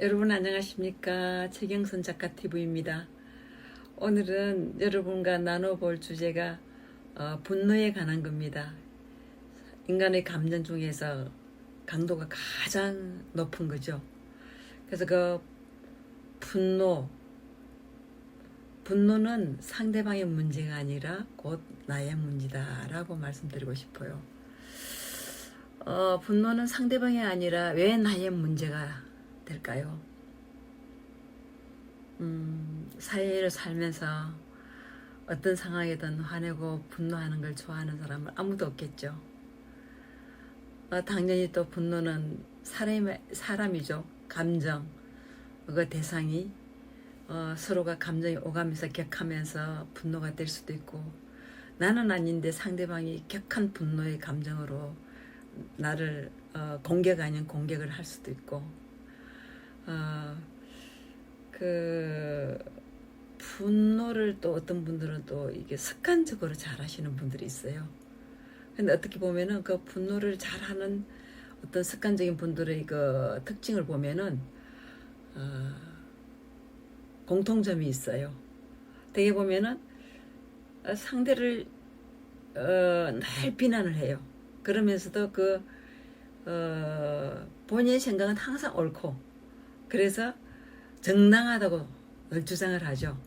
여러분 안녕하십니까? 최경선 작가 TV입니다. 오늘은 여러분과 나눠볼 주제가 분노에 관한 겁니다. 인간의 감정 중에서 강도가 가장 높은 거죠. 그래서 그 분노는 상대방의 문제가 아니라 곧 나의 문제다라고 말씀드리고 싶어요. 분노는 상대방이 아니라 왜 나의 문제가 될까요? 사회를 살면서 어떤 상황이든 화내고 분노하는 걸 좋아하는 사람은 아무도 없겠죠. 당연히 또 분노는 사람이죠. 감정, 그 대상이 서로가 감정이 오가면서 격하면서 분노가 될 수도 있고, 나는 아닌데 상대방이 격한 분노의 감정으로 나를 공격 아닌 공격을 할 수도 있고, 그 분노를 또 어떤 분들은 또 이게 습관적으로 잘 하시는 분들이 있어요. 근데 어떻게 보면은 그 분노를 잘하는 어떤 습관적인 분들의 그 특징을 보면은 공통점이 있어요. 되게 보면은 상대를 늘 비난을 해요. 그러면서도 본인의 생각은 항상 옳고, 그래서 정당하다고 늘 주장을 하죠.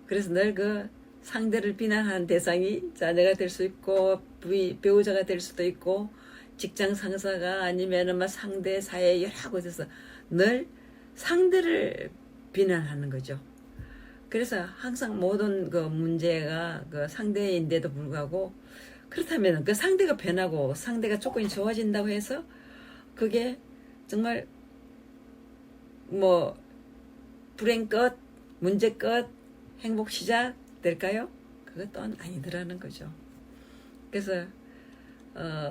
그래서 늘 그 상대를 비난하는 대상이 자녀가 될 수 있고, 배우자가 될 수도 있고, 직장 상사가 아니면은 막 상대 사회 여러 곳에서 늘 상대를 비난하는 거죠. 그래서 항상 모든 그 문제가 그 상대인데도 불구하고, 그렇다면 그 상대가 변하고 상대가 조건이 좋아진다고 해서 그게 정말 뭐 불행 끝, 문제 끝, 행복 시작 될까요? 그것 또한 아니더라는 거죠. 그래서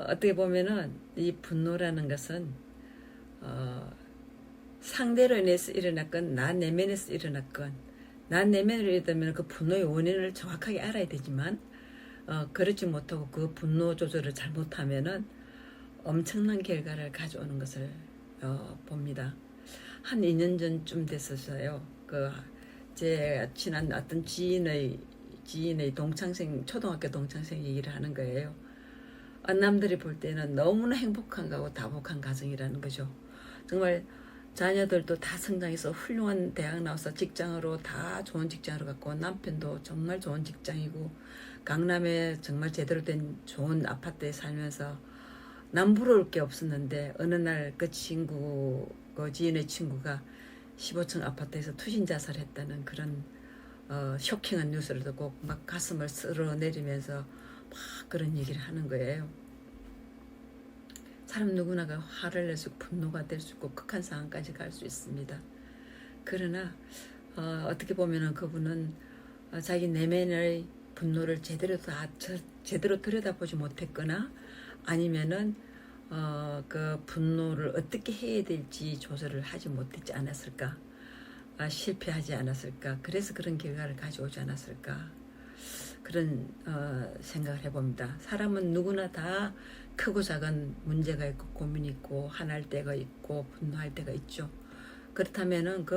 어떻게 보면은 이 분노라는 것은 상대로 인해서 일어났건 나 내면에서 일어났건, 나 내면으로 일어나면 그 분노의 원인을 정확하게 알아야 되지만 그렇지 못하고 그 분노 조절을 잘못하면은 엄청난 결과를 가져오는 것을 봅니다. 한 2년 전쯤 됐었어요. 제 친한 어떤 지인의 동창생, 초등학교 동창생 얘기를 하는 거예요. 남들이 볼 때는 너무나 행복한 거하고 다복한 가정이라는 거죠. 정말 자녀들도 다 성장해서 훌륭한 대학 나와서 직장으로 다 좋은 직장으로 갔고, 남편도 정말 좋은 직장이고, 강남에 정말 제대로 된 좋은 아파트에 살면서 남 부러울 게 없었는데, 어느 날 그 지인의 친구가 15층 아파트에서 투신 자살했다는 그런 쇼킹한 뉴스를 듣고 막 가슴을 쓸어내리면서 막 그런 얘기를 하는 거예요. 사람 누구나가 화를 낼 수 있고 분노가 될 수 있고 극한 상황까지 갈 수 있습니다. 그러나 어떻게 보면은 그분은 자기 내면의 분노를 제대로 들여다보지 못했거나, 아니면은 그 분노를 어떻게 해야 될지 조절을 하지 못했지 않았을까, 실패하지 않았을까, 그래서 그런 결과를 가져오지 않았을까, 그런 생각을 해봅니다. 사람은 누구나 다 크고 작은 문제가 있고 고민이 있고, 화날 때가 있고 분노할 때가 있죠. 그렇다면은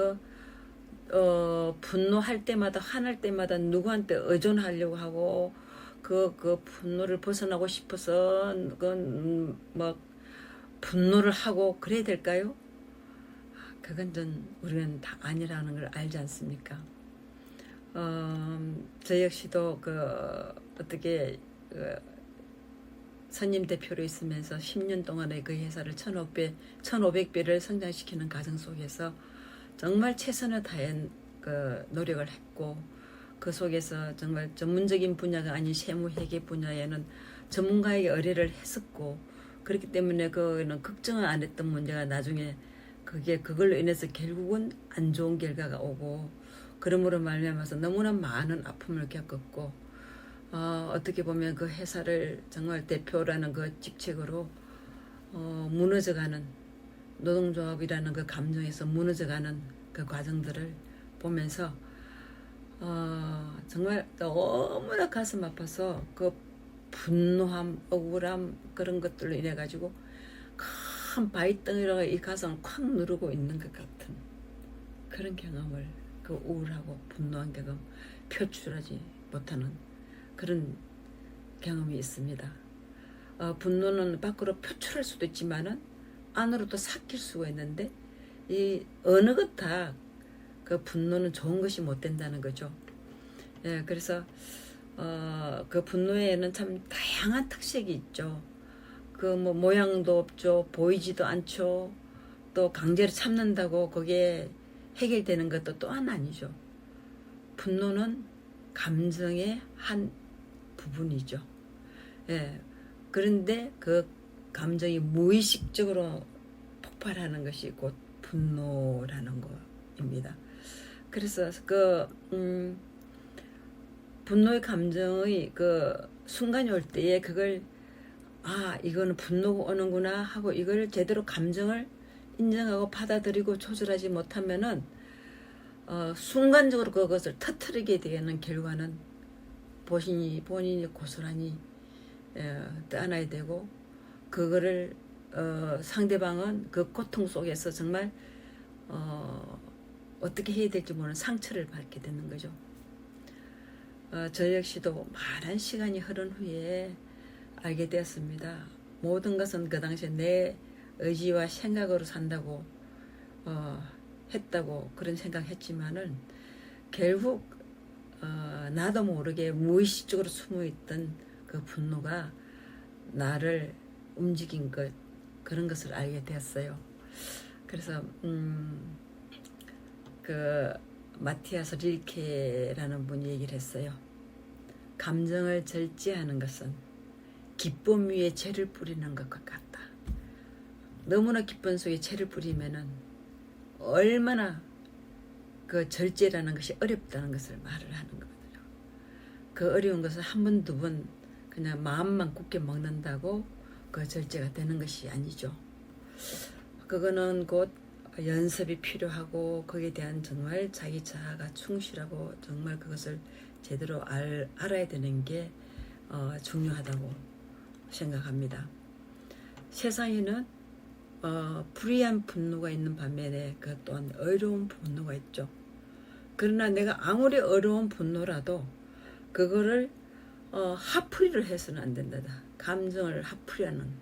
분노할 때마다, 화날 때마다 누구한테 의존하려고 하고, 그 분노를 벗어나고 싶어서 막 분노를 하고 그래야 될까요? 그건 우리는 다 아니라는 걸 알지 않습니까? 저 역시도 어떻게 선임 대표로 있으면서 10년 동안의 그 회사를 1500배를 성장시키는 과정 속에서 정말 최선을 다한 노력을 했고, 그 속에서 정말 전문적인 분야가 아닌 세무 회계 분야에는 전문가에게 의뢰를 했었고, 그렇기 때문에 그는 걱정을 안 했던 문제가 나중에 그걸로 인해서 결국은 안 좋은 결과가 오고, 그러므로 말미암아서 너무나 많은 아픔을 겪었고, 어떻게 보면 그 회사를 정말 대표라는 그 직책으로 무너져가는, 노동조합이라는 그 감정에서 무너져가는 그 과정들을 보면서 정말 너무나 가슴 아파서 그 분노함, 억울함, 그런 것들로 인해 가지고 큰 바위덩이로 이 가슴을 콱 누르고 있는 것 같은 그런 경험을, 그 우울하고 분노한 경험, 표출하지 못하는 그런 경험이 있습니다. 분노는 밖으로 표출할 수도 있지만은 안으로 또 삭힐 수가 있는데, 이 어느 것 다 그 분노는 좋은 것이 못 된다는 거죠. 예, 그래서 그 분노에는 참 다양한 특색이 있죠. 그 뭐 모양도 없죠. 보이지도 않죠. 또 강제로 참는다고 그게 해결되는 것도 또한 아니죠. 분노는 감정의 한 부분이죠. 예. 그런데 그 감정이 무의식적으로 폭발하는 것이 곧 분노라는 거입니다. 그래서 분노의 감정의 그 순간이 올 때에 그걸 이거는 분노가 오는구나 하고 이걸 제대로 감정을 인정하고 받아들이고 조절하지 못하면은 순간적으로 그것을 터뜨리게 되는 결과는 본인이 고스란히 떠안아야 되고, 그거를 상대방은 그 고통 속에서 정말 어떻게 해야 될지 모르는 상처를 받게 되는 거죠. 저 역시도 많은 시간이 흐른 후에 알게 되었습니다. 모든 것은 그 당시에 내 의지와 생각으로 산다고 했다고 그런 생각했지만은 결국 나도 모르게 무의식적으로 숨어있던 그 분노가 나를 움직인 것, 그런 것을 알게 되었어요. 그래서 그 마티아스 릴케라는 분이 얘기를 했어요. 감정을 절제하는 것은 기쁨 위에 죄를 뿌리는 것과 같다. 너무나 기쁨 속에 죄를 뿌리면은 얼마나 그 절제라는 것이 어렵다는 것을 말을 하는 거거든요. 그 어려운 것을 한 번, 두 번 그냥 마음만 굳게 먹는다고 그 절제가 되는 것이 아니죠. 그거는 곧 연습이 필요하고 거기에 대한 정말 자기 자아가 충실하고 정말 그것을 제대로 알아야 되는 게 중요하다고 생각합니다. 세상에는 불의한 분노가 있는 반면에 그 또한 어려운 분노가 있죠. 그러나 내가 아무리 어려운 분노라도 그거를 화풀이를 해서는 안 된다. 감정을 화풀이하는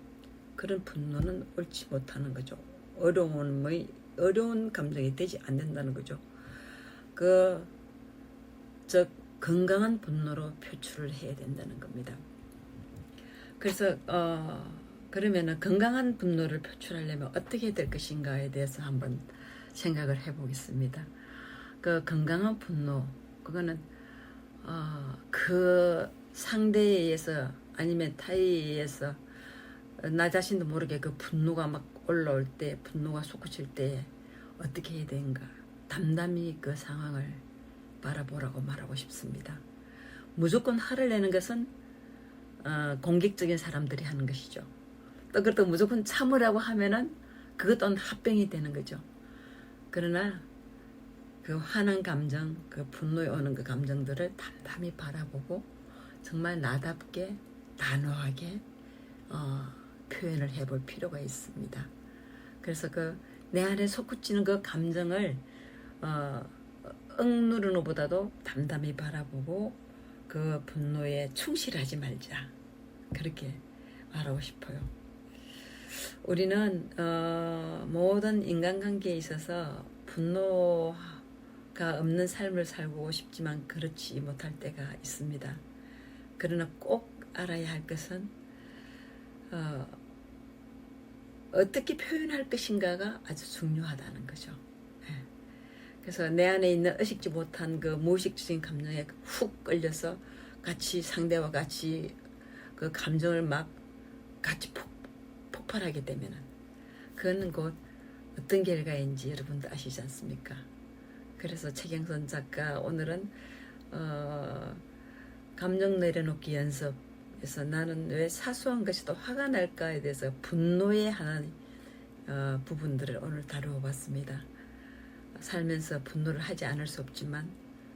그런 분노는 옳지 못하는 거죠. 어려운 감정이 되지 않는다는 거죠. 즉 건강한 분노로 표출을 해야 된다는 겁니다. 그래서 그러면은 건강한 분노를 표출하려면 어떻게 될 것인가에 대해서 한번 생각을 해보겠습니다. 그 건강한 분노, 그거는 그 상대에 의해서 아니면 타에 의해서 나 자신도 모르게 그 분노가 막 올라올 때, 분노가 솟구칠 때 어떻게 해야 되는가, 담담히 그 상황을 바라보라고 말하고 싶습니다. 무조건 화를 내는 것은 공격적인 사람들이 하는 것이죠. 또 그렇다고 무조건 참으라고 하면은 그것 또한 합병이 되는 거죠. 그러나 그 화난 감정, 그 분노에 오는 그 감정들을 담담히 바라보고 정말 나답게 단호하게 표현을 해볼 필요가 있습니다. 그래서 그 내 안에 솟구치는 그 감정을 억누르는 것보다도 담담히 바라보고 그 분노에 충실하지 말자, 그렇게 말하고 싶어요. 우리는 모든 인간관계에 있어서 분노가 없는 삶을 살고 싶지만 그렇지 못할 때가 있습니다. 그러나 꼭 알아야 할 것은 어떻게 표현할 것인가가 아주 중요하다는 거죠. 그래서 내 안에 있는 의식지 못한 그 무의식적인 감정에 훅 끌려서 같이 상대와 같이 그 감정을 막 같이 폭발하게 되면은 그거는 곧 어떤 결과인지 여러분도 아시지 않습니까? 그래서 최경선 작가 오늘은 감정 내려놓기 연습에서 나는 왜 사소한 것이 더 화가 날까에 대해서 분노의 하나의 부분들을 오늘 다루어 봤습니다. 살면서 분노를 하지 않을 수 없지만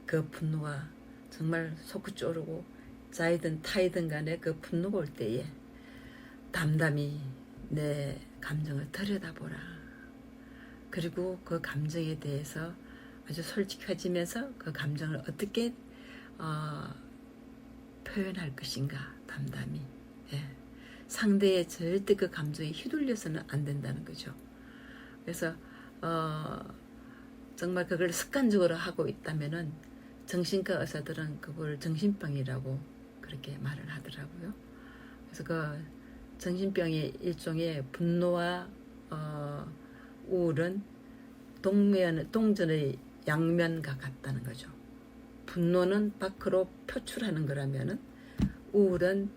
그 분노가 정말 솟구쳐 오르고 자이든 타이든 간에 그 분노가 올 때에 담담히 내 감정을 들여다보라. 그리고 그 감정에 대해서 아주 솔직해지면서 그 감정을 어떻게 표현할 것인가 담담히. 예. 상대의 절대 그 감정에 휘둘려서는 안 된다는 거죠. 그래서 정말 그걸 습관적으로 하고 있다면은 정신과 의사들은 그걸 정신병이라고 그렇게 말을 하더라고요. 그래서 그 정신병의 일종의 분노와 우울은 동전의 양면과 같다는 거죠. 분노는 밖으로 표출하는 거라면은 우울은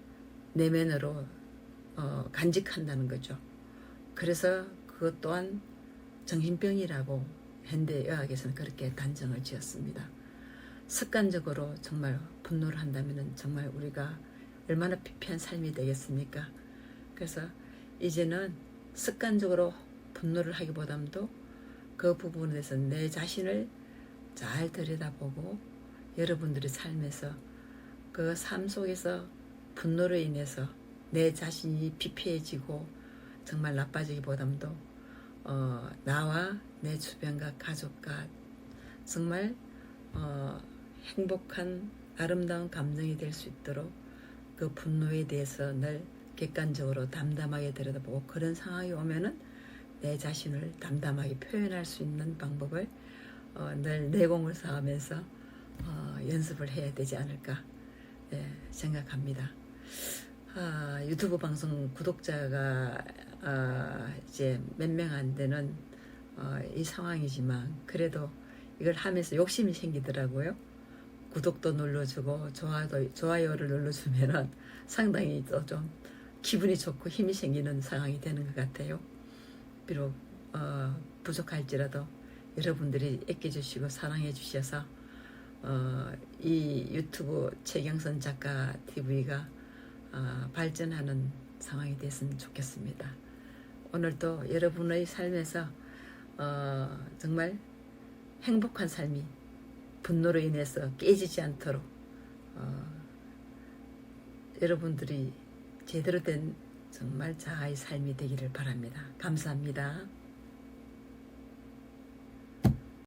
내면으로 간직한다는 거죠. 그래서 그것 또한 정신병이라고 현대의학에서는 그렇게 단정을 지었습니다. 습관적으로 정말 분노를 한다면 정말 우리가 얼마나 피폐한 삶이 되겠습니까? 그래서 이제는 습관적으로 분노를 하기보다도 그 부분에 대해서 내 자신을 잘 들여다보고 여러분들의 삶에서 그 삶 속에서 분노로 인해서 내 자신이 피폐해지고 정말 나빠지기보다도 나와 내 주변과 가족과 정말 행복한 아름다운 감정이 될 수 있도록 그 분노에 대해서 늘 객관적으로 담담하게 들여다보고 그런 상황이 오면은 내 자신을 담담하게 표현할 수 있는 방법을 늘 내공을 쌓으면서 연습을 해야 되지 않을까 생각합니다. 유튜브 방송 구독자가 이제 몇 명 안 되는 이 상황이지만 그래도 이걸 하면서 욕심이 생기더라고요. 구독도 눌러주고 좋아요를 눌러주면은 상당히 또 좀 기분이 좋고 힘이 생기는 상황이 되는 것 같아요. 비록 부족할지라도 여러분들이 아껴주시고 사랑해 주셔서 이 유튜브 최경선 작가 TV가 발전하는 상황이 됐으면 좋겠습니다. 오늘도 여러분의 삶에서 정말 행복한 삶이 분노로 인해서 깨지지 않도록 여러분들이 제대로 된 정말 자아의 삶이 되기를 바랍니다. 감사합니다.